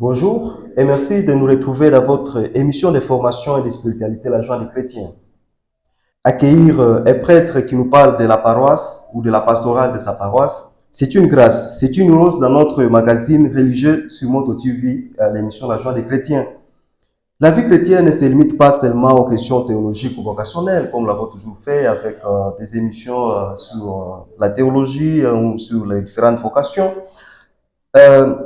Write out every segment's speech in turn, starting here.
Bonjour et merci de nous retrouver dans votre émission de formation et de spiritualité, la joie des chrétiens. Accueillir un prêtre qui nous parle de la paroisse ou de la pastorale de sa paroisse, c'est une grâce, c'est une rose dans notre magazine religieux sur Moto TV, l'émission La joie des chrétiens. La vie chrétienne ne se limite pas seulement aux questions théologiques ou vocationnelles, comme l'avons toujours fait avec des émissions sur la théologie ou sur les différentes vocations. Euh,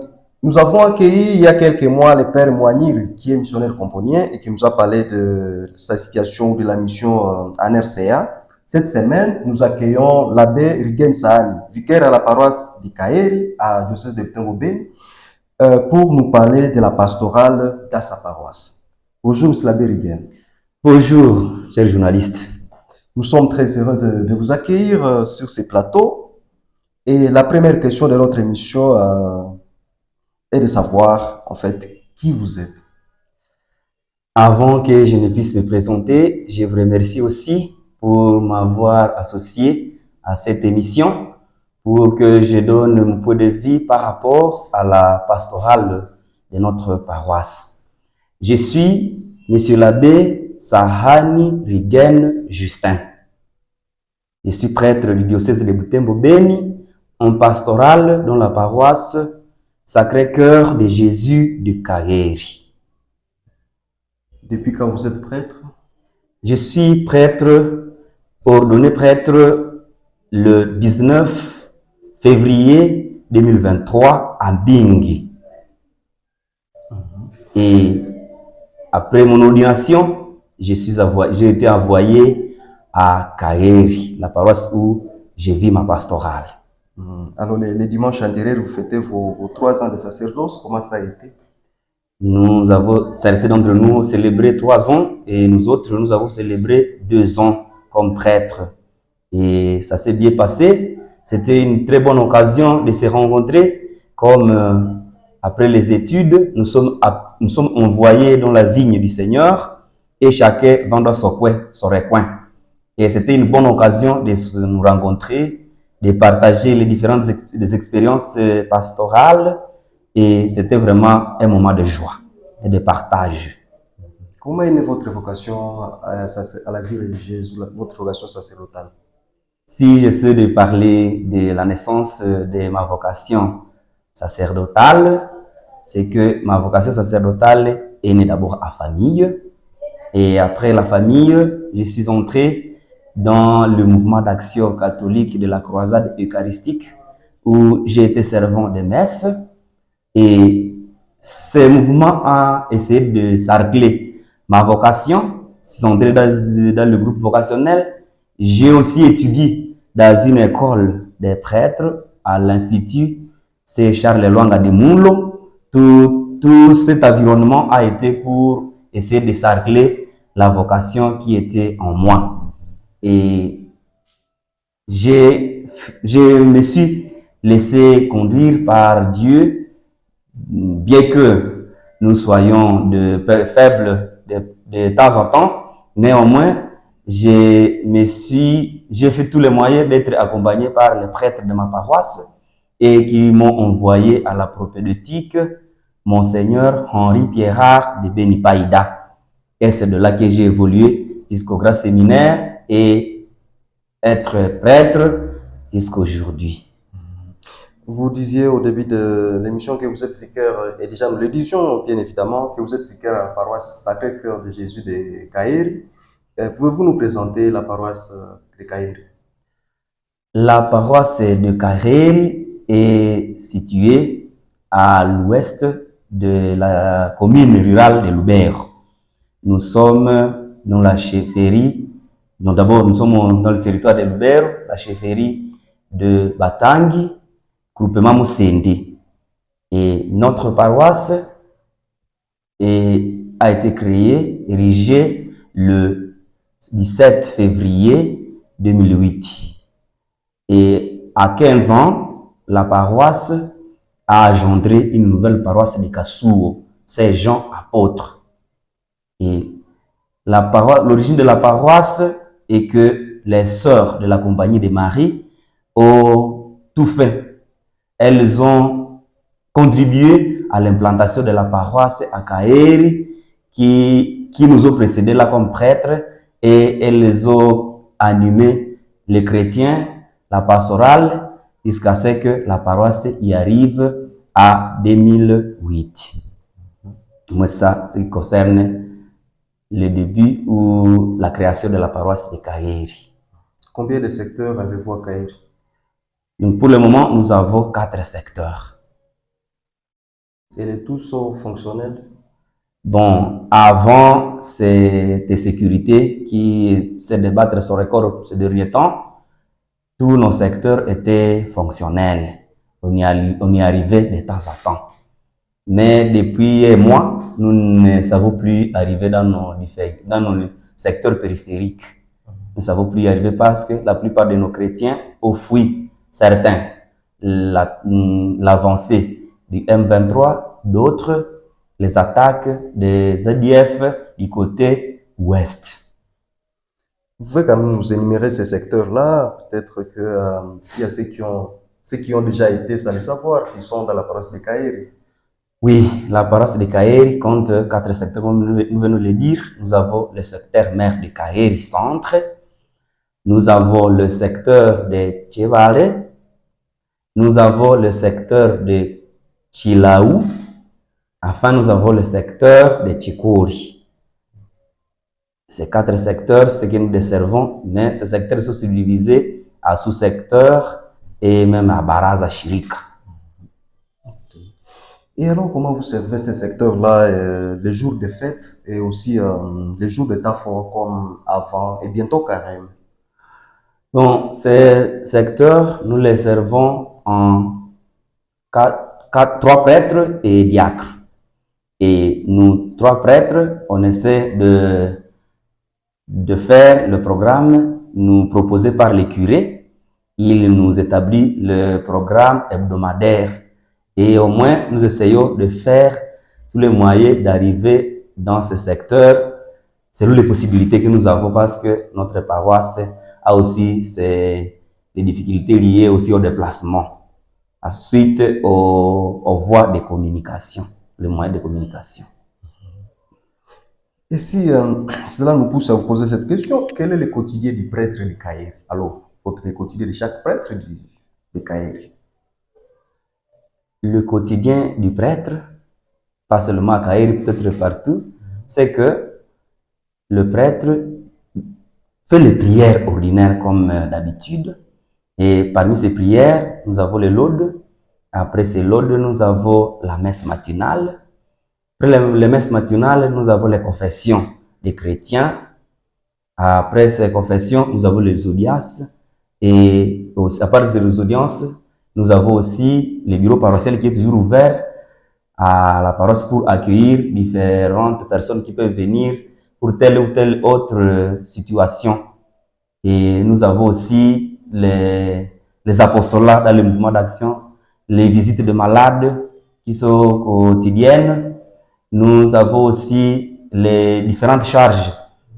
Nous avons accueilli il y a quelques mois le père Moanir, qui est missionnaire componien et qui nous a parlé de sa situation de la mission en RCA. Cette semaine, nous accueillons l'abbé Rigen Sahani, vicaire à la paroisse d'Ikaeri, à diocèse de Butembo-Beni, pour nous parler de la pastorale dans sa paroisse. Bonjour, monsieur l'abbé Rigen. Bonjour, chers journalistes. Nous sommes très heureux de vous accueillir sur ces plateaux. Et la première question de notre émission est de savoir, en fait, qui vous êtes. Avant que je ne puisse me présenter, je vous remercie aussi pour m'avoir associé à cette émission pour que je donne mon point de vue par rapport à la pastorale de notre paroisse. Je suis monsieur l'abbé Sahani Rigen Justin. Je suis prêtre du diocèse de Butembo-Beni, en pastorale dans la paroisse Sacré-Cœur de Jésus de Kaeri. Depuis quand vous êtes prêtre? Je suis prêtre, ordonné prêtre le 19 février 2023 à Bingi. Et après mon ordination, j'ai été envoyé à Kaeri, la paroisse où je vis ma pastorale. Alors, les dimanches antérieurs, vous fêtez vos 3 ans de sacerdoce. Comment ça a été? Certains d'entre nous ont célébré 3 ans et nous autres, nous avons célébré 2 ans comme prêtres. Et ça s'est bien passé. C'était une très bonne occasion de se rencontrer. Comme après les études, nous sommes envoyés dans la vigne du Seigneur et chacun vend son recoin. Et c'était une bonne occasion de nous rencontrer, de partager les différentes expériences pastorales. Et c'était vraiment un moment de joie et de partage. Comment est née votre vocation à la vie religieuse, votre vocation sacerdotale? Si j'essaie de parler de la naissance de ma vocation sacerdotale, c'est que ma vocation sacerdotale est née d'abord à famille. Et après la famille, je suis entré dans le mouvement d'action catholique de la croisade eucharistique où j'ai été servant de messe. Et ce mouvement a essayé de sarcler ma vocation. Je suis entré dans le groupe vocationnel. J'ai aussi étudié dans une école des prêtres à l'Institut C. Charles Lwanga de Moulo. Tout cet environnement a été pour essayer de sarcler la vocation qui était en moi. Et je me suis laissé conduire par Dieu. Bien que nous soyons faibles de temps en temps, néanmoins, j'ai fait tous les moyens d'être accompagné par les prêtres de ma paroisse et qui m'ont envoyé à la propédeutique, Monseigneur Henri Pierrard de Benipaïda. Et c'est de là que j'ai évolué jusqu'au grand séminaire et être prêtre jusqu'aujourd'hui. Vous disiez au début de l'émission que vous êtes vicaire, et déjà nous le disions bien évidemment, que vous êtes vicaire à la paroisse Sacré-Cœur de Jésus de Kaeri. Pouvez-vous nous présenter la paroisse de Kaeri? La paroisse de Kaeri est située à l'ouest de la commune rurale de Lubero. Nous sommes dans la chefferie, d'abord nous sommes dans le territoire de Lubero, la chefferie de Batangi, groupement Musende. Et notre paroisse a été créée, érigée le 17 février 2008. Et à 15 ans, la paroisse a engendré une nouvelle paroisse de Kasuo, Saint-Jean apôtre. Et l'origine de la paroisse est que les sœurs de la Compagnie de Marie ont tout fait. Elles ont contribué à l'implantation de la paroisse à Kaeri qui nous ont précédés là comme prêtres et elles ont animé les chrétiens, la pastorale, jusqu'à ce que la paroisse y arrive à 2008. Moi, ça qui concerne le début ou la création de la paroisse de Kaeri. Combien de secteurs avez-vous à Kaeri? Donc, pour le moment, nous avons 4 secteurs. Et les tous sont fonctionnels? Bon, avant, c'est des sécurités qui se débattent sur le record ces derniers temps. Tous nos secteurs étaient fonctionnels. On y arrivait de temps en temps. Mais depuis un mois, nous ne savons plus arriver dans nos secteurs périphériques. Nous ne savons plus y arriver parce que la plupart de nos chrétiens ont fui, certains, l'avancée du M23, d'autres, les attaques des ADF du côté ouest. Vous pouvez quand même nous énumérer ces secteurs-là. Peut-être qu'il y a ceux qui ont déjà été sans le savoir, qui sont dans la paroisse de Kaeri. Oui, la paroisse de Kaeri compte 4 secteurs, comme nous venons de le dire. Nous avons le secteur mère de Kaeri centre. Nous avons le secteur de Tchevale. Nous avons le secteur de Chilaou. Enfin, nous avons le secteur de Chikori. Ces 4 secteurs, c'est que nous desservons, mais ces secteurs sont subdivisés à sous-secteurs et même à Baraza Shirika. Et alors, comment vous servez ces secteurs-là les jours de fête et aussi les jours de Tafo comme avant et bientôt carême? Bon, ces secteurs, nous les servons en 3 prêtres et diacres. Et nous, 3 prêtres, on essaie de faire le programme nous proposé par les curés. Il nous établit le programme hebdomadaire. Et au moins, nous essayons de faire tous les moyens d'arriver dans ce secteur selon les possibilités que nous avons parce que notre paroisse a aussi les difficultés liées aussi au déplacement, ensuite aux voies de communication, les moyens de communication. Et si cela nous pousse à vous poser cette question, quel est le quotidien du prêtre de Kaeri? Alors, le quotidien de chaque prêtre de Kaeri? Le quotidien du prêtre, pas seulement à Kaeri, peut-être partout, c'est que le prêtre fait les prières ordinaires comme d'habitude. Et parmi ces prières, nous avons les laudes. Après ces laudes, nous avons la messe matinale. Après les messes matinales, nous avons les confessions des chrétiens. Après ces confessions, nous avons les audiences. Et à part ces audiences, nous avons aussi le bureau paroissial qui est toujours ouvert à la paroisse pour accueillir différentes personnes qui peuvent venir pour telle ou telle autre situation. Et nous avons aussi les apostolats dans le mouvement d'action, les visites de malades qui sont quotidiennes. Nous avons aussi les différentes charges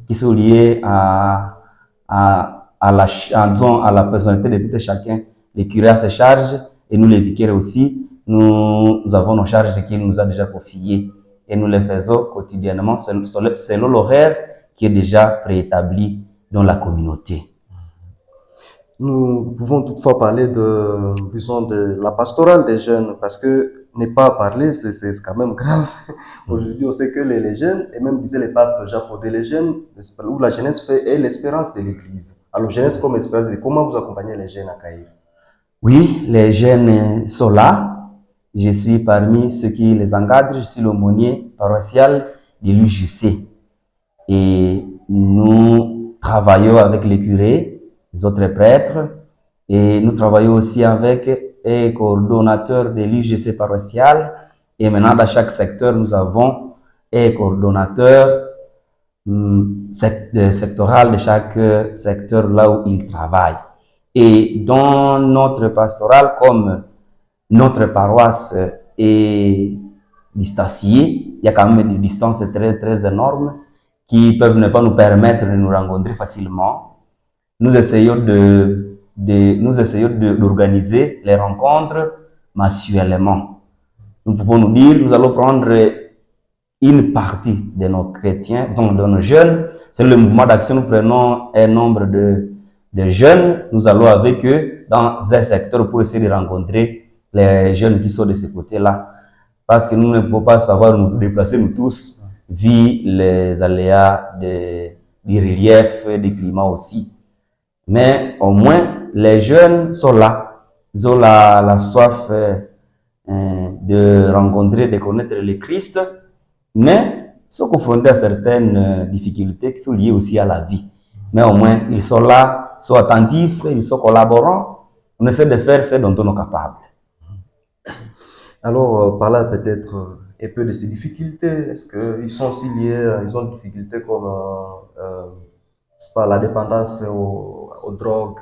qui sont liées à la personnalité de tout chacun. Les curés à ses charges et nous les vicaires aussi, nous avons nos charges qu'il nous a déjà confiées et nous les faisons quotidiennement selon l'horaire qui est déjà préétabli dans la communauté. Nous pouvons toutefois parler de la pastorale des jeunes parce que ne pas parler, c'est quand même grave. Aujourd'hui, on sait que les jeunes, et même disait les papes Jean-Paul, les jeunes, où la jeunesse est l'espérance de l'Église. Alors, jeunesse comme espérance, comment vous accompagnez les jeunes à Kaeri? Oui, les jeunes sont là. Je suis parmi ceux qui les encadrent. Je suis l'aumônier paroissial de l'UJC. Et nous travaillons avec les curés, les autres prêtres, et nous travaillons aussi avec les coordonnateurs de l'UJC paroissial. Et maintenant, dans chaque secteur, nous avons un coordonnateur sectoral de chaque secteur là où ils travaillent. Et dans notre pastoral, comme notre paroisse est distanciée, il y a quand même des distances très, très énormes qui peuvent ne pas nous permettre de nous rencontrer facilement. Nous essayons d'organiser les rencontres mensuellement. nous pouvons nous dire, nous allons prendre une partie de nos chrétiens, donc de nos jeunes. C'est le mouvement d'action, nous prenons un nombre de jeunes, nous allons avec eux dans un secteur pour essayer de rencontrer les jeunes qui sont de ce côté-là. Parce que nous ne pouvons pas savoir nous déplacer nous tous, vu les aléas du relief, du climat aussi. Mais au moins, les jeunes sont là. Ils ont la soif de rencontrer, de connaître le Christ, mais sont confrontés à certaines difficultés qui sont liées aussi à la vie. Mais au moins, ils sont là, sont attentifs, ils sont collaborants. On essaie de faire ce dont on est capable. Alors, par là, peut-être un peu de ces difficultés. Est-ce qu'ils sont aussi liés, ils ont des difficultés comme c'est pas, la dépendance aux drogues,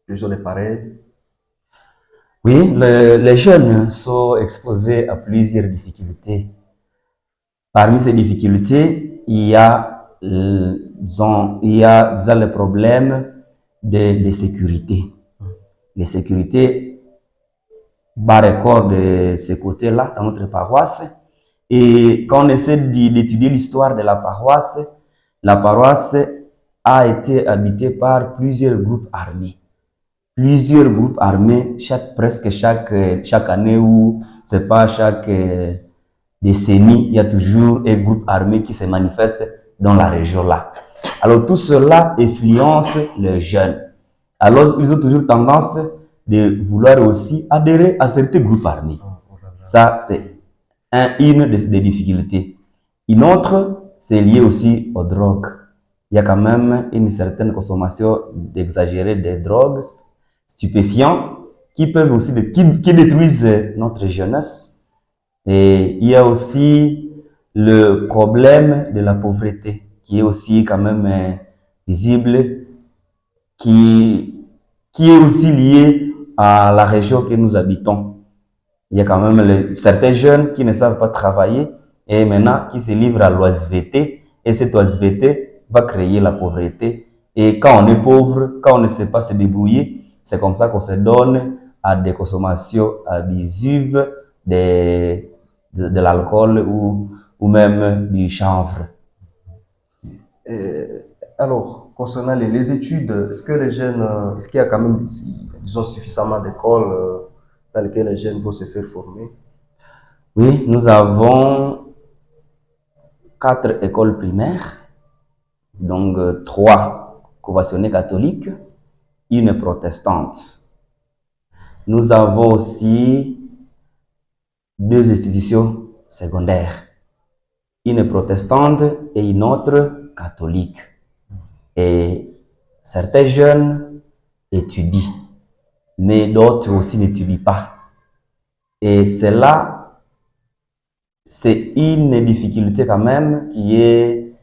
des choses pareilles? Oui, les jeunes sont exposés à plusieurs difficultés. Parmi ces difficultés, il y a, disons, le problème de sécurité. Les sécurités bas record de ce côté-là, dans notre paroisse. Et quand on essaie d'étudier l'histoire de la paroisse a été habitée par plusieurs groupes armés. Plusieurs groupes armés, presque chaque année ou c'est pas chaque décennie, il y a toujours un groupe armé qui se manifeste dans la région là. Alors tout cela influence les jeunes. Alors ils ont toujours tendance de vouloir aussi adhérer à certains groupes armés. Ça, c'est une des difficultés. Une autre, c'est lié aussi aux drogues. Il y a quand même une certaine consommation exagérée des drogues stupéfiants qui peuvent aussi qui détruisent notre jeunesse. Et il y a aussi le problème de la pauvreté qui est aussi quand même visible, qui est aussi lié à la région que nous habitons. Il y a quand même certains jeunes qui ne savent pas travailler et maintenant qui se livrent à l'oisiveté. Et cette oisiveté va créer la pauvreté. Et quand on est pauvre, quand on ne sait pas se débrouiller, c'est comme ça qu'on se donne à des consommations abusives de l'alcool ou même du chanvre. Alors, concernant les études, est-ce que les jeunes, est-ce qu'il y a quand même, disons, suffisamment d'écoles dans lesquelles les jeunes vont se faire former? Oui, nous avons 4 écoles primaires, donc 3 conventionnées catholiques, une protestante. Nous avons aussi 2 institutions secondaires, une protestante et une autre catholique. Et certains jeunes étudient, mais d'autres aussi n'étudient pas. Et cela, c'est une difficulté quand même qui est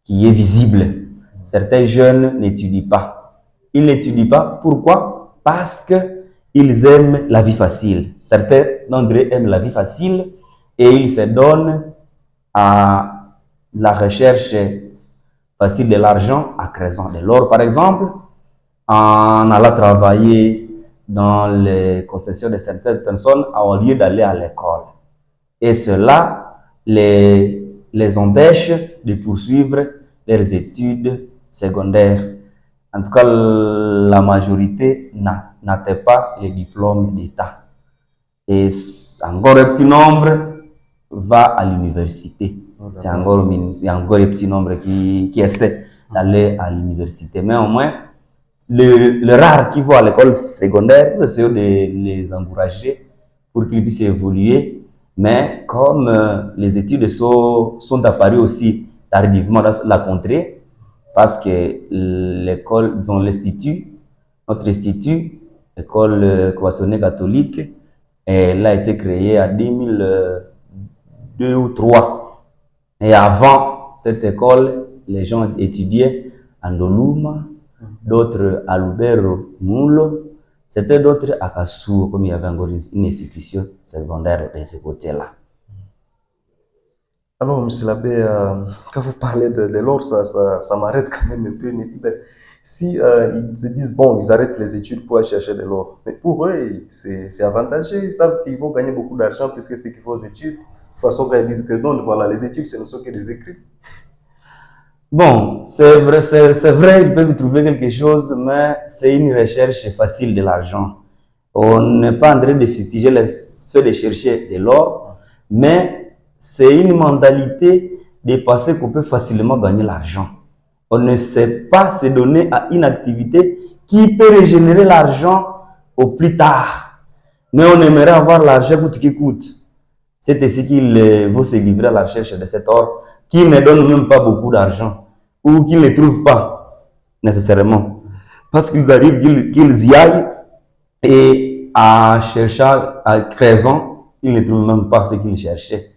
visible. Certains jeunes n'étudient pas. Ils n'étudient pas, pourquoi? Parce qu'ils aiment la vie facile. Certains d'entre eux aiment la vie facile et ils se donnent à la recherche facile de l'argent à creusant de l'or, par exemple, en allant travailler dans les concessions de certaines personnes au lieu d'aller à l'école. Et cela les empêche de poursuivre leurs études secondaires. En tout cas, la majorité n'atteint pas les diplômes d'État. Et encore un petit nombre va à l'université. C'est encore un petit nombre qui essaie d'aller à l'université. Mais au moins, le rare qui vont à l'école secondaire, nous essayons de les encourager pour qu'ils puissent évoluer. Mais comme les études sont apparues aussi tardivement dans la contrée, parce que l'école, disons l'institut, notre institut, l'école conventionnée catholique, elle a été créée en 2002 ou 2003. Et avant cette école, les gens étudiaient à Ndoluma, d'autres à Lubero Mulo, c'était d'autres à Kassou, comme il y avait encore une institution secondaire de ce côté-là. Alors, M. Labbé, quand vous parlez de l'or, ça m'arrête quand même un peu. Je me dis, ben, Si ils se disent, bon, ils arrêtent les études pour aller chercher de l'or. Mais pour eux, c'est avantageux. Ils savent qu'ils vont gagner beaucoup d'argent puisque c'est qu'ils font aux études. De toute façon, quand ils disent que non, voilà, les études, ce ne sont que des écrits. Bon, c'est vrai, ils peuvent trouver quelque chose, mais c'est une recherche facile de l'argent. On n'est pas en train de fustiger le fait de chercher de l'or, mais c'est une mentalité de penser qu'on peut facilement gagner l'argent. On ne sait pas se donner à une activité qui peut régénérer l'argent au plus tard. Mais on aimerait avoir l'argent coûte qui coûte. C'est ainsi qu'il vont se livrer à la recherche de cet or qui ne donne même pas beaucoup d'argent ou qu'ils ne trouvent pas nécessairement. Parce qu'il arrive qu'ils y aillent et à chercher, à creusant, ils ne trouvent même pas ce qu'ils cherchaient.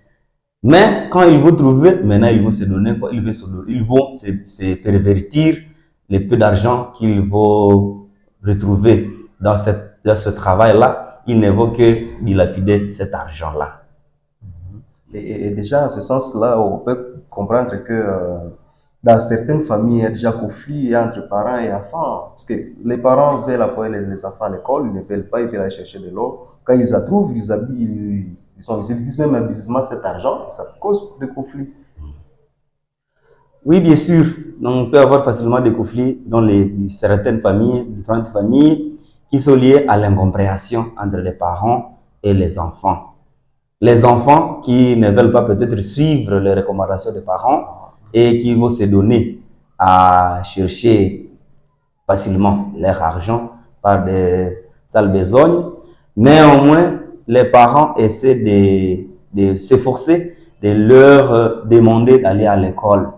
Mais quand ils vont trouver, maintenant ils vont se donner quoi? Ils vont se pervertir le peu d'argent qu'ils vont retrouver dans ce travail-là. Ils ne vont que dilapider cet argent-là. Et déjà, en ce sens-là, on peut comprendre que dans certaines familles, il y a déjà conflit entre parents et enfants. Parce que les parents veulent envoyer les enfants à l'école, ils ne veulent pas, ils veulent aller chercher de l'eau. Quand ils la trouvent, ils utilisent même abusivement cet argent, et ça cause des conflits. Oui, bien sûr. Donc, on peut avoir facilement des conflits dans certaines familles, différentes familles, qui sont liées à l'incompréhension entre les parents et les enfants. Les enfants qui ne veulent pas peut-être suivre les recommandations des parents et qui vont se donner à chercher facilement leur argent par des sales besognes. Néanmoins, les parents essaient de s'efforcer de leur demander d'aller à l'école.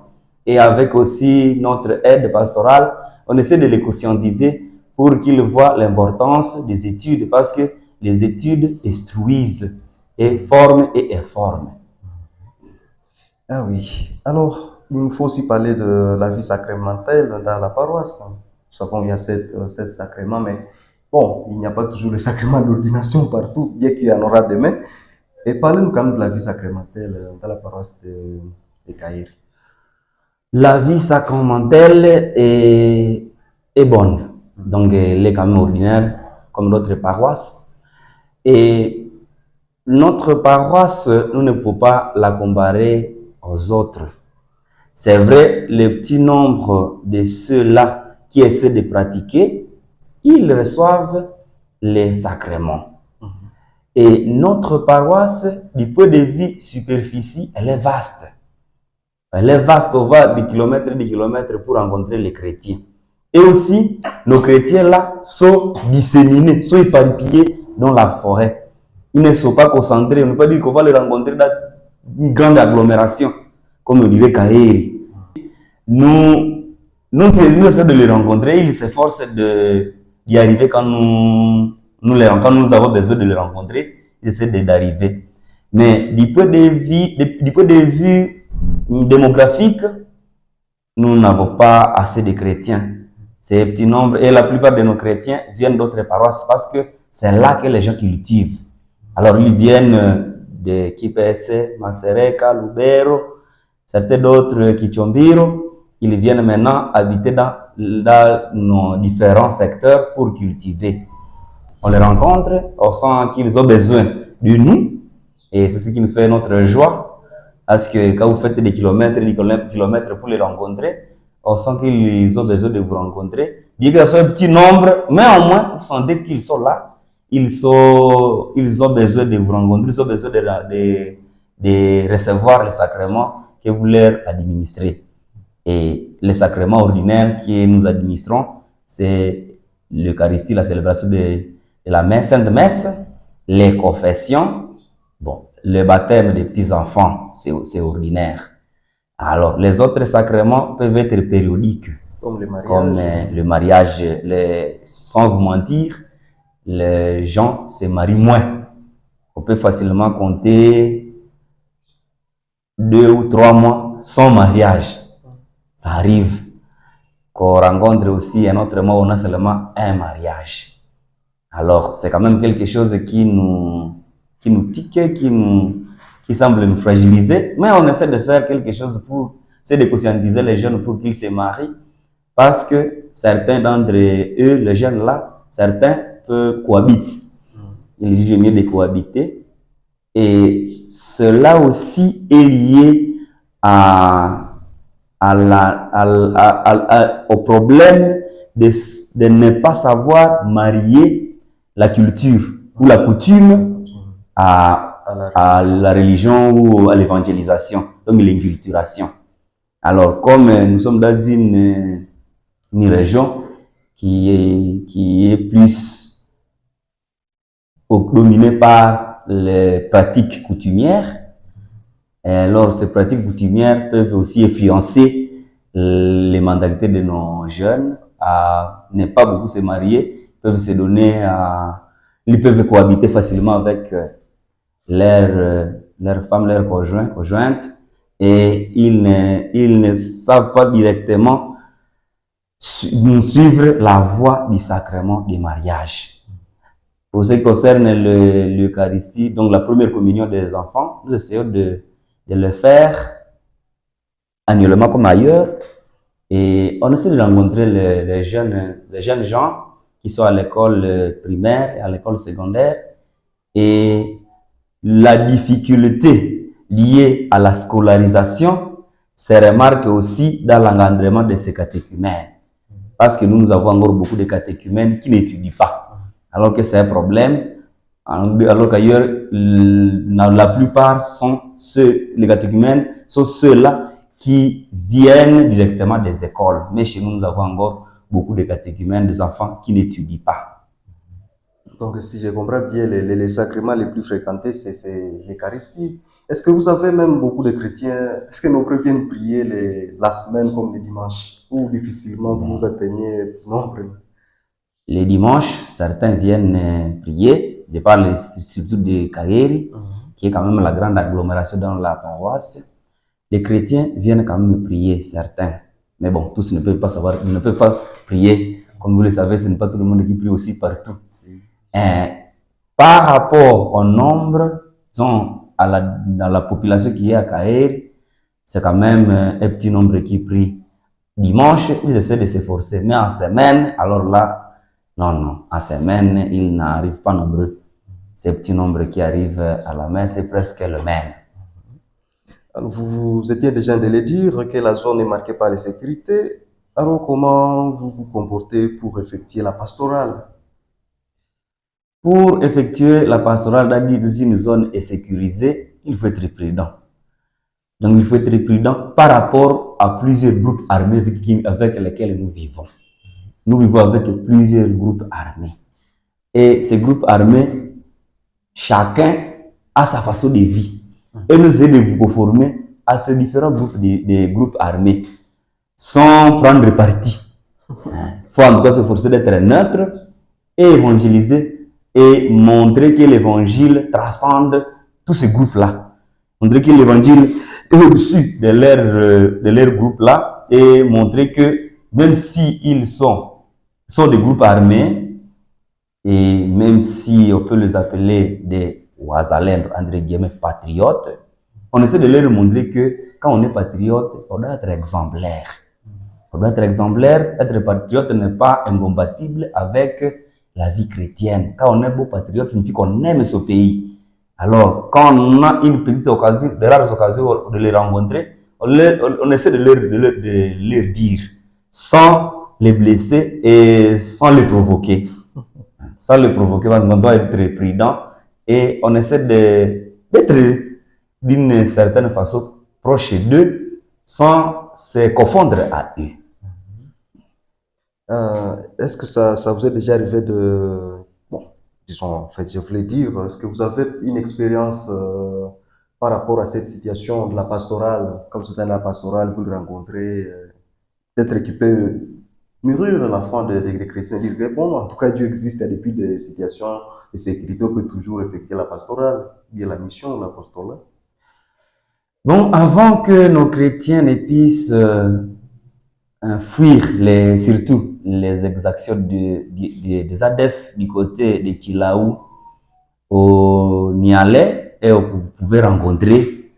Et avec aussi notre aide pastorale, on essaie de les conscientiser pour qu'ils voient l'importance des études parce que les études instruisent et forment et informent. Ah oui. Alors, il nous faut aussi parler de la vie sacramentelle dans la paroisse. Nous savons qu'il y a sept sacrements, mais bon, il n'y a pas toujours le sacrement d'ordination partout, bien qu'il y en aura demain. Et parlez-nous quand même de la vie sacramentelle dans la paroisse de Caïr. La vie sacramentelle est bonne. Donc, elle est quand même ordinaire, comme d'autres paroisses. Et notre paroisse, nous ne pouvons pas la comparer aux autres. C'est vrai, le petit nombre de ceux-là qui essaient de pratiquer, ils reçoivent les sacrements. Et notre paroisse, du point de vue superficie, elle est vaste. Elle est vaste, on va des kilomètres et des kilomètres pour rencontrer les chrétiens. Et aussi, nos chrétiens-là sont disséminés, sont éparpillés dans la forêt. Ils ne sont pas concentrés. On ne peut pas dire qu'on va les rencontrer dans une grande agglomération, comme on dirait Kaeri. Nous essayons de les rencontrer. Ils s'efforcent d'y arriver quand quand nous avons besoin de les rencontrer. Ils essaient d'arriver. Mais du point de vue démographique, nous n'avons pas assez de chrétiens. C'est un petit nombre. Et la plupart de nos chrétiens viennent d'autres paroisses parce que c'est là que les gens cultivent. Alors, ils viennent de Kipese, Masereka, Lubero, certains d'autres Kichombiro. Ils viennent maintenant habiter dans nos différents secteurs pour cultiver. On les rencontre, on sent qu'ils ont besoin de nous. Et c'est ce qui nous fait notre joie. Parce que quand vous faites des kilomètres pour les rencontrer, on sent qu'ils ont besoin de vous rencontrer. Bien que ce soit un petit nombre, mais au moins, vous sentez qu'ils sont là. Ils ont besoin de vous rencontrer, ils ont besoin de recevoir les sacrements que vous leur administrez. Et les sacrements ordinaires que nous administrons, c'est l'Eucharistie, la célébration de la messe, Sainte Messe, les confessions, bon, le baptême des petits-enfants, c'est ordinaire. Alors, les autres sacrements peuvent être périodiques, Comme le mariage. comme le mariage. Sans vous mentir, les gens se marient moins. On peut facilement compter 2 ou 3 mois sans mariage. Ça arrive qu'on rencontre aussi un autre mois où on a seulement un mariage. Alors, c'est quand même quelque chose qui nous tique, qui semble nous fragiliser. Mais on essaie de faire quelque chose pour essayer de conscientiser les jeunes pour qu'ils se marient. parce que certains d'entre eux, les jeunes là, certains peuvent cohabiter. Il dit, j'aime mieux de cohabiter. Et cela aussi est lié au problème de ne pas savoir marier la culture ou la coutume à la religion ou à l'évangélisation, donc l'inculturation. Alors, comme nous sommes dans une région qui est plus dominée par les pratiques coutumières, alors ces pratiques coutumières peuvent aussi influencer les mentalités de nos jeunes à ne pas beaucoup se marier, peuvent se donner ils peuvent cohabiter facilement avec leurs femmes, leurs conjointes, et ils ne savent pas directement suivre la voie du sacrement du mariage. Pour ce qui concerne l'Eucharistie, donc la première communion des enfants, nous essayons de le faire annuellement comme ailleurs, et on essaie de rencontrer les jeunes gens qui sont à l'école primaire et à l'école secondaire, et la difficulté liée à la scolarisation se remarque aussi dans l'encadrement de ces catéchumènes, parce que nous avons encore beaucoup de catéchumènes qui n'étudient pas, alors que c'est un problème, alors qu'ailleurs la plupart sont les catéchumènes sont ceux-là qui viennent directement des écoles, mais chez nous, nous avons encore beaucoup de catéchumènes, des enfants qui n'étudient pas. Donc, si je comprends bien, les sacrements les plus fréquentés, c'est l'Eucharistie. Est-ce que vous avez même beaucoup de chrétiens, est-ce que nos prêtres viennent prier la semaine comme les dimanches, ou difficilement vous atteignez petit nombre? Les dimanches, certains viennent prier. Je parle surtout de Kaheri, qui est quand même la grande agglomération dans la paroisse. Les chrétiens viennent quand même prier, certains. Mais bon, tous ne peuvent pas prier. Comme vous le savez, ce n'est pas tout le monde qui prie aussi partout. Par rapport au nombre, disons, dans la population qui est à Kaheri, c'est quand même un petit nombre qui prie. Dimanche, ils essaient de s'efforcer. Mais en semaine, alors là, non, en semaine, ils n'arrivent pas nombreux. Ces petits nombres qui arrivent à la messe, c'est presque le même. Alors, vous étiez déjà de le dire que la zone est marquée par l'insécurité. Alors, comment vous vous comportez pour effectuer la pastorale? Pour effectuer la pastorale dans une zone sécurisée, il faut être prudent. Donc, il faut être prudent par rapport à plusieurs groupes armés avec lesquels nous vivons. Nous vivons avec plusieurs groupes armés. Et ces groupes armés, chacun a sa façon de vivre. Et nous essayons de vous conformer à ces différents groupes de groupes armés sans prendre parti. Il faut en tout cas se forcer d'être neutre et évangéliser et montrer que l'évangile transcende tous ces groupes-là. Montrer que l'évangile est au-dessus de leur groupe-là et montrer que même s'ils sont des groupes armés, et même si on peut les appeler des Ouazalènes, entre guillemets, patriotes, on essaie de leur montrer que quand on est patriote, on doit être exemplaire. On doit être exemplaire. Être patriote n'est pas incompatible avec la vie chrétienne. Quand on est beau patriote, ça signifie qu'on aime ce pays. Alors, quand on a une petite occasion, de rares occasions de les rencontrer, on essaie de leur dire, sans les blesser et sans les provoquer. Sans les provoquer, on doit être prudent et on essaie d'être d'une certaine façon proche d'eux sans se confondre à eux. Est-ce que ça vous est déjà arrivé disons, en fait, je voulais dire, est-ce que vous avez une expérience par rapport à cette situation de la pastorale, comme c'est dans la pastorale, vous le rencontrez, d'être équipé, mûrir la foi des chrétiens, dire que bon, en tout cas, Dieu existe depuis des situations de sécurité, on peut toujours effectuer la pastorale, bien la mission, l'apostolat. Bon, avant que nos chrétiens ne puissent fuir surtout les exactions des ADF du côté de Kilaou au Nialais, et vous pouvez rencontrer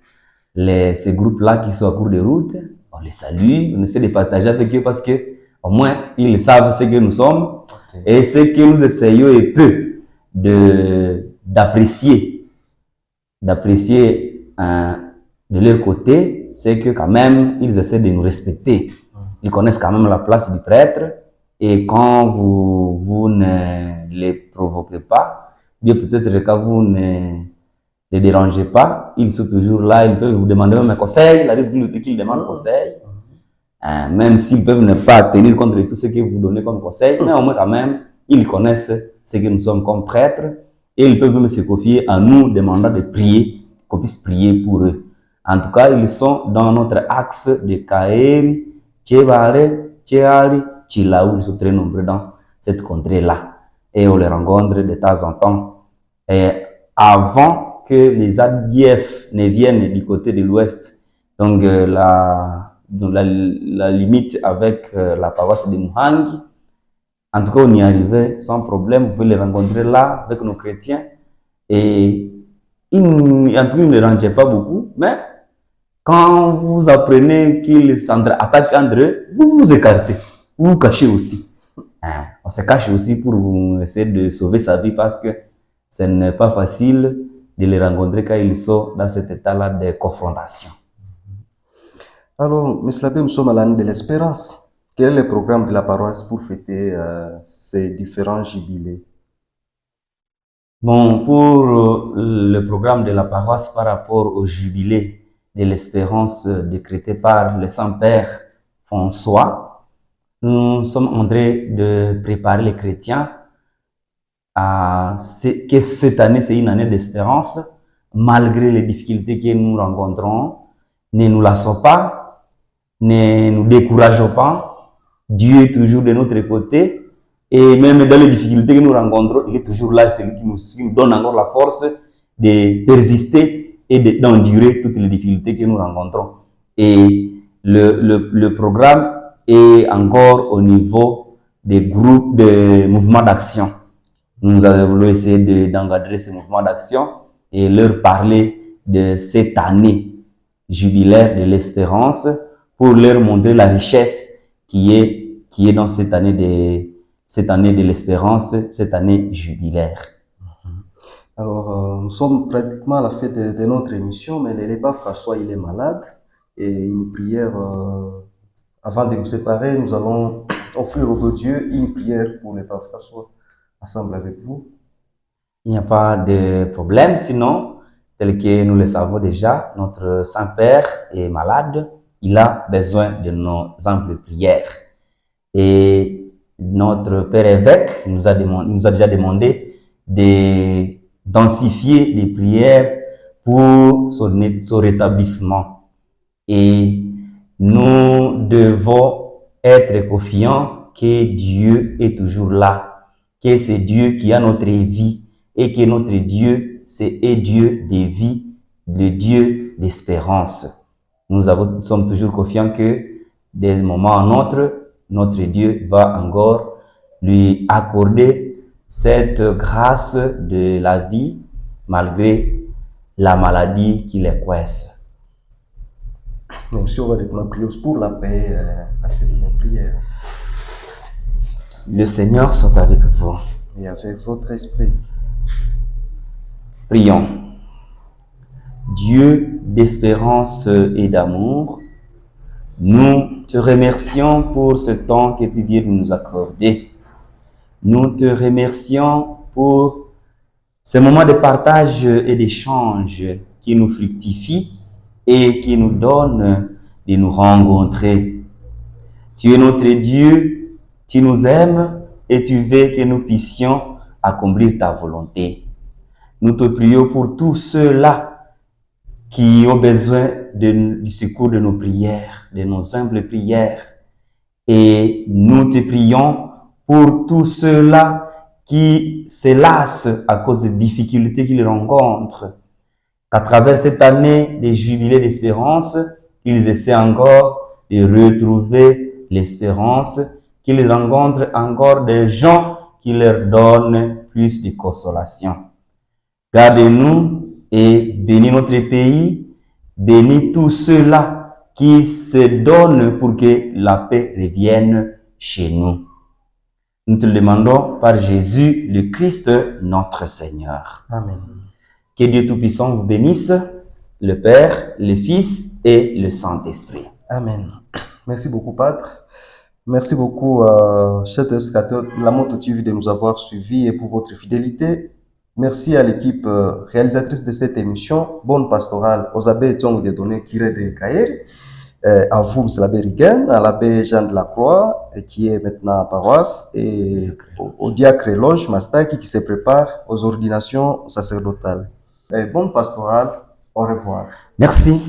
ces groupes-là qui sont à court de route. On les salue, on essaie de partager avec eux parce que Au moins, ils savent ce que nous sommes et ce que nous essayons et peu d'apprécier de leur côté, c'est que quand même, ils essaient de nous respecter. Ils connaissent quand même la place du prêtre et quand vous ne les provoquez pas, bien peut-être quand vous ne les dérangez pas, ils sont toujours là, ils peuvent vous demander même un conseil, il arrive qu'ils demandent conseil. Même s'ils peuvent ne pas tenir compte de tout ce que vous donnez comme conseil, mais au moins quand même, ils connaissent ce que nous sommes comme prêtres et ils peuvent même se confier à nous, demandant de prier, qu'on puisse prier pour eux. En tout cas, ils sont dans notre axe de Kaeri, Tchevare, Tchéali, Chilaou, ils sont très nombreux dans cette contrée-là. Et on les rencontre de temps en temps. Et avant que les ADF ne viennent du côté de l'ouest, donc la limite avec la paroisse de Muhangi. En tout cas, on y arrivait sans problème. Vous pouvez les rencontrer là avec nos chrétiens. Et en tout cas, ils ne les rangeaient pas beaucoup. Mais quand vous apprenez qu'ils attaquent entre eux, vous vous écartez. Vous vous cachez aussi. On se cache aussi pour essayer de sauver sa vie parce que ce n'est pas facile de les rencontrer quand ils sont dans cet état-là de confrontation. Alors, M. l'abbé, nous sommes à l'année de l'espérance. Quel est le programme de la paroisse pour fêter ces différents jubilés? Bon, pour le programme de la paroisse par rapport au jubilé de l'espérance décrété par le Saint-Père François, nous sommes en train de préparer les chrétiens à que cette année, c'est une année d'espérance, malgré les difficultés que nous rencontrons. Ne nous lassons pas, ne nous décourageons pas. Dieu est toujours de notre côté. Et même dans les difficultés que nous rencontrons, il est toujours là, c'est lui qui nous donne encore la force de persister et d'endurer toutes les difficultés que nous rencontrons. Et le programme est encore au niveau des groupes, des mouvements d'action. Nous allons essayer d'encadrer ces mouvements d'action et leur parler de cette année jubilaire de l'espérance pour leur montrer la richesse qui est dans cette année de l'espérance, cette année jubilaire. Alors, nous sommes pratiquement à la fin de notre émission, mais le pape François, il est malade et une prière, avant de nous séparer, nous allons offrir au bon Dieu une prière pour le pape François, ensemble avec vous. Il n'y a pas de problème, sinon, tel que nous le savons déjà, notre Saint-Père est malade, il a besoin de nos amples prières. Et notre Père évêque nous a déjà demandé de densifier les prières pour son rétablissement. Et nous devons être confiants que Dieu est toujours là, que c'est Dieu qui a notre vie et que notre Dieu, c'est Dieu de vie, le Dieu d'espérance. Nous sommes toujours confiants que d'un moment à un autre, notre Dieu va encore lui accorder cette grâce de la vie malgré la maladie qui les coince. Nous aussi, on va prier pour la paix à cette prière. Le Seigneur soit avec vous. Et avec votre esprit. Prions. Dieu d'espérance et d'amour, nous te remercions pour ce temps que tu viens de nous accorder. Nous te remercions pour ce moment de partage et d'échange qui nous fructifie et qui nous donne de nous rencontrer. Tu es notre Dieu, tu nous aimes et tu veux que nous puissions accomplir ta volonté. Nous te prions pour tous ceux-là qui ont besoin du secours de nos prières, de nos humbles prières. Et nous te prions pour tous ceux-là qui se lassent à cause des difficultés qu'ils rencontrent. Qu'à travers cette année des jubilés d'espérance, ils essaient encore de retrouver l'espérance, qu'ils rencontrent encore des gens qui leur donnent plus de consolation. Garde-nous et bénis notre pays, bénis tous ceux-là qui se donnent pour que la paix revienne chez nous. Nous te le demandons par Jésus, le Christ, notre Seigneur. Amen. Que Dieu Tout-Puissant vous bénisse, le Père, le Fils et le Saint-Esprit. Amen. Merci beaucoup, Padre. Merci beaucoup, chers téléspectateurs de la Moto TV, de nous avoir suivis et pour votre fidélité. Merci à l'équipe réalisatrice de cette émission, Bonne Pastorale, aux abbés Tchong de Donné, Kiré de Kayer, à vous, M. l'abbé Riguen, à l'abbé Jean de la Croix, qui est maintenant à paroisse, et au diacre Loge Mastaki, qui se prépare aux ordinations sacerdotales. Bonne Pastorale, au revoir. Merci.